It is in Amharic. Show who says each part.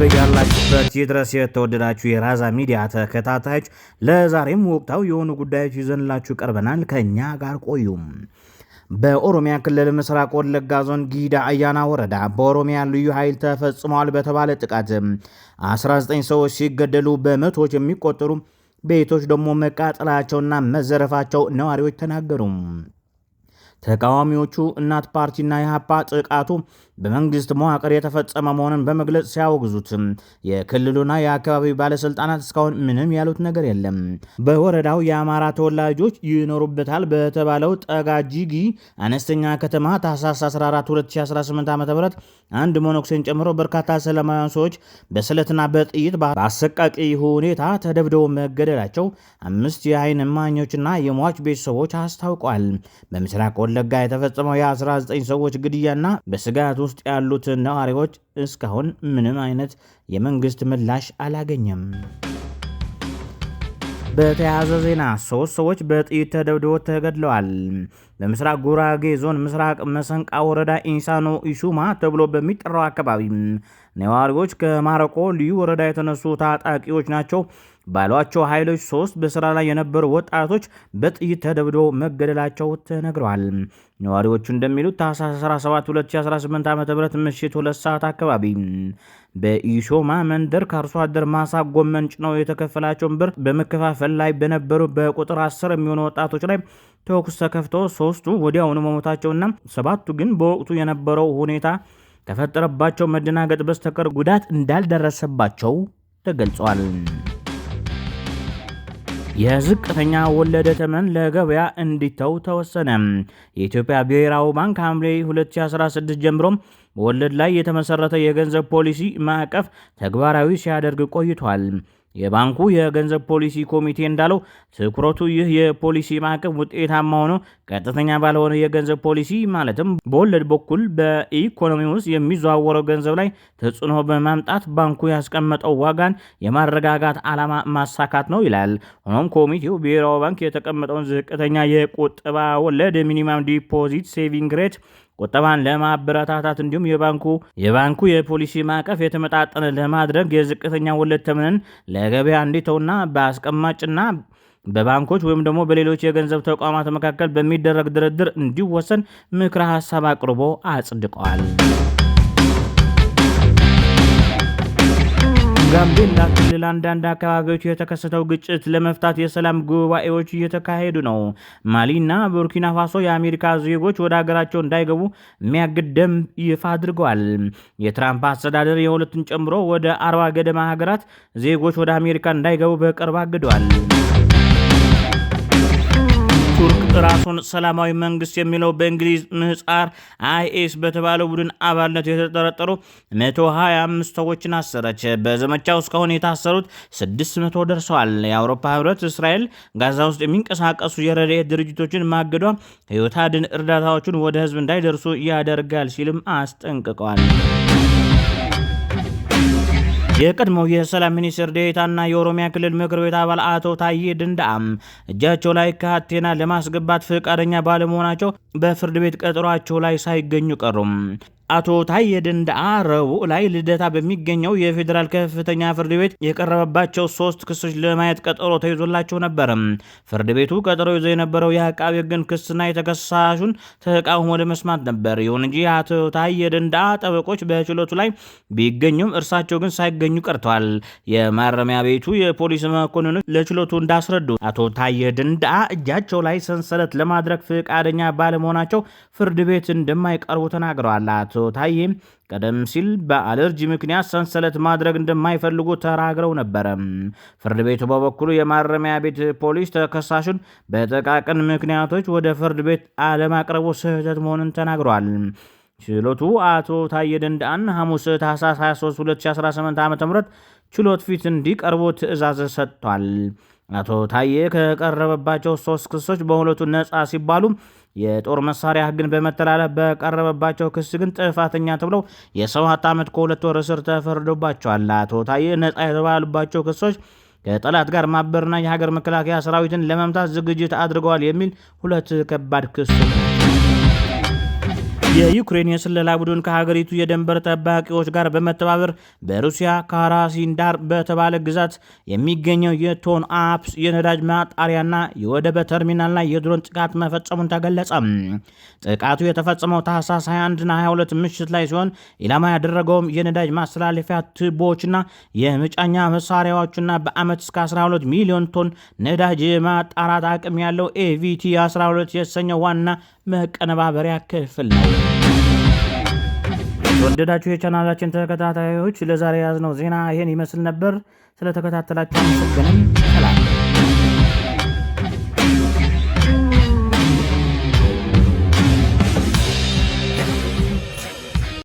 Speaker 1: በያላችሁበት ይድረስ የተወደዳችሁ የራዛ ሚዲያ ተከታታዮች፣ ለዛሬም ወቅታዊ የሆኑ ጉዳዮች ይዘንላችሁ ቀርበናል። ከኛ ጋር ቆዩም። በኦሮሚያ ክልል ምስራቅ ወለጋ ዞን ጊዳ አያና ወረዳ በኦሮሚያ ልዩ ኃይል ተፈጽሟል በተባለ ጥቃት 19 ሰዎች ሲገደሉ በመቶዎች የሚቆጠሩ ቤቶች ደግሞ መቃጠላቸውና መዘረፋቸው ነዋሪዎች ተናገሩ። ተቃዋሚዎቹ እናት ፓርቲና የሀፓ ጥቃቱ በመንግስት መዋቅር የተፈጸመ መሆኑን በመግለጽ ሲያወግዙት የክልሉና የአካባቢው ባለስልጣናት እስካሁን ምንም ያሉት ነገር የለም። በወረዳው የአማራ ተወላጆች ይኖሩበታል በተባለው ጠጋጂጊ አነስተኛ ከተማ ታህሳስ 14 2018 ዓ.ም አንድ ሞኖክሴን ጨምሮ በርካታ ሰላማውያን ሰዎች በስለትና በጥይት በአሰቃቂ ሁኔታ ተደብድበው መገደላቸው 5 የዓይን እማኞችና የሟች ቤተሰቦች አስታውቋል። በምስራቅ ወለጋ የተፈጸመው የ19 ሰዎች ግድያና በስጋት ውስጥ ያሉት ነዋሪዎች እስካሁን ምንም አይነት የመንግስት ምላሽ አላገኘም። በተያያዘ ዜና 3 ሰዎች በጥይት ተደብድበው ተገድለዋል። በምስራቅ ጉራጌ ዞን ምስራቅ መሰንቃ ወረዳ ኢንሳኖ ኢሹማ ተብሎ በሚጠራው አካባቢ ነዋሪዎች ከማረቆ ልዩ ወረዳ የተነሱ ታጣቂዎች ናቸው ባሏቸው ኃይሎች 3 በስራ ላይ የነበሩ ወጣቶች በጥይት ተደብድበው መገደላቸው ተነግረዋል። ነዋሪዎቹ እንደሚሉት ታህሳስ 17 2018 ዓ.ም ምሽት 2 ሰዓት አካባቢ በኢሾማ መንደር ከአርሶ አደር ማሳ ጎመን ጭነው የተከፈላቸውን ብር በመከፋፈል ላይ በነበሩ በቁጥር 10 የሚሆኑ ወጣቶች ላይ ተኩስ ተከፍቶ 3ቱ ወዲያውኑ መሞታቸውና 7ቱ ግን በወቅቱ የነበረው ሁኔታ ከፈጠረባቸው መደናገጥ በስተቀር ጉዳት እንዳልደረሰባቸው ተገልጿል። የዝቅተኛ ወለድ ተመን ለገበያ እንዲተው ተወሰነ። የኢትዮጵያ ብሔራዊ ባንክ ሐምሌ 2016 ጀምሮ በወለድ ላይ የተመሰረተ የገንዘብ ፖሊሲ ማዕቀፍ ተግባራዊ ሲያደርግ ቆይቷል። የባንኩ የገንዘብ ፖሊሲ ኮሚቴ እንዳለው ትኩረቱ ይህ የፖሊሲ ማዕቀፍ ውጤታማ ሆኖ ቀጥተኛ ባልሆነ የገንዘብ ፖሊሲ ማለትም በወለድ በኩል በኢኮኖሚ ውስጥ የሚዘዋወረው ገንዘብ ላይ ተጽዕኖ በማምጣት ባንኩ ያስቀመጠው ዋጋን የማረጋጋት ዓላማ ማሳካት ነው ይላል። ሆኖም ኮሚቴው ብሔራዊ ባንክ የተቀመጠውን ዝቅተኛ የቁጠባ ወለድ ሚኒማም ዲፖዚት ሴቪንግ ሬት ቁጠባን ለማበረታታት እንዲሁም የባንኩ የፖሊሲ ማዕቀፍ የተመጣጠነ ለማድረግ የዝቅተኛ ወለድ ተመንን ለገበያ እንዲተውና በአስቀማጭና በባንኮች ወይም ደግሞ በሌሎች የገንዘብ ተቋማት መካከል በሚደረግ ድርድር እንዲወሰን ምክረ ሀሳብ አቅርቦ አጽድቀዋል። ጋምቤላ ክልል አንዳንድ አካባቢዎች የተከሰተው ግጭት ለመፍታት የሰላም ጉባኤዎች እየተካሄዱ ነው። ማሊና ቡርኪና ፋሶ የአሜሪካ ዜጎች ወደ ሀገራቸው እንዳይገቡ የሚያግድ ደንብ ይፋ አድርገዋል። የትራምፕ አስተዳደር የሁለቱን ጨምሮ ወደ 40 ገደማ ሀገራት ዜጎች ወደ አሜሪካ እንዳይገቡ በቅርብ አግደዋል። ቱርክ ራሱን ሰላማዊ መንግስት የሚለው በእንግሊዝ ምህጻር አይኤስ በተባለው ቡድን አባልነት የተጠረጠሩ 125 ሰዎችን አሰረች። በዘመቻው እስካሁን የታሰሩት 600 ደርሰዋል። የአውሮፓ ህብረት እስራኤል ጋዛ ውስጥ የሚንቀሳቀሱ የረድኤት ድርጅቶችን ማገዷ ህይወት አድን እርዳታዎችን ወደ ህዝብ እንዳይደርሱ ያደርጋል ሲልም አስጠንቅቀዋል። የቀድሞው የሰላም ሚኒስትር ዴኤታና የኦሮሚያ ክልል ምክር ቤት አባል አቶ ታዬ ደንደአ እጃቸው ላይ ካቴና ለማስገባት ፈቃደኛ ባለመሆናቸው በፍርድ ቤት ቀጠሯቸው ላይ ሳይገኙ ቀሩም። አቶ ታዬ ደንደአ ረቡዕ ላይ ልደታ በሚገኘው የፌዴራል ከፍተኛ ፍርድ ቤት የቀረበባቸው 3 ክሶች ለማየት ቀጠሮ ተይዞላቸው ነበር። ፍርድ ቤቱ ቀጠሮ ይዞ የነበረው የአቃቤ ሕግን ክስና የተከሳሹን ተቃውሞ ለመስማት ነበር። ይሁን እንጂ አቶ ታዬ ደንደአ ጠበቆች በችሎቱ ላይ ቢገኙም እርሳቸው ግን ሳይገኙ ቀርተዋል። የማረሚያ ቤቱ የፖሊስ መኮንኖች ለችሎቱ እንዳስረዱ አቶ ታዬ ደንደአ እጃቸው ላይ ሰንሰለት ለማድረግ ፈቃደኛ ባለመሆናቸው ፍርድ ቤት እንደማይቀርቡ ተናግረዋል። አቶ ታዬ ቀደም ሲል በአለርጂ ምክንያት ሰንሰለት ማድረግ እንደማይፈልጉ ተናግረው ነበር። ፍርድ ቤቱ በበኩሉ የማረሚያ ቤት ፖሊስ ተከሳሹን በጥቃቅን ምክንያቶች ወደ ፍርድ ቤት አለማቅረቡ ስህተት መሆኑን ተናግሯል። ችሎቱ አቶ ታዬ ደንደአን ሐሙስ ታህሳስ 23 2018 ዓ.ም ችሎት ፊት እንዲቀርቡ ትዕዛዝ ሰጥቷል። አቶ ታዬ ከቀረበባቸው 3 ክሶች በሁለቱ ነጻ ሲባሉ የጦር መሳሪያ ሕግን በመተላለፍ በቀረበባቸው ክስ ግን ጥፋተኛ ተብለው የ7 ዓመት ከ2 ወር እስር ተፈርዶባቸዋል። አቶ ታዬ ነጻ የተባሉባቸው ክሶች ከጠላት ጋር ማበርና የሀገር መከላከያ ሰራዊትን ለመምታት ዝግጅት አድርገዋል የሚል 2 ከባድ ክሶች። የዩክሬን የስለላ ቡድን ከሀገሪቱ የድንበር ጠባቂዎች ጋር በመተባበር በሩሲያ ካራሲንዳር በተባለ ግዛት የሚገኘው የቶን አፕስ የነዳጅ ማጣሪያና የወደብ ተርሚናል ላይ የድሮን ጥቃት መፈጸሙን ተገለጸ። ጥቃቱ የተፈጸመው ታህሳስ 21ና 22 ምሽት ላይ ሲሆን ኢላማ ያደረገውም የነዳጅ ማስተላለፊያ ቱቦዎችና የመጫኛ መሳሪያዎችና በዓመት እስከ 12 ሚሊዮን ቶን ነዳጅ የማጣራት አቅም ያለው ኤቪቲ 12 የተሰኘው ዋና መቀነባበሪያ ክፍል ነው። የተወደዳችሁ የቻናላችን ተከታታዮች ለዛሬ ያዝነው ዜና ይሄን ይመስል ነበር። ስለተከታተላችሁ አመሰግናለሁ። ሰላም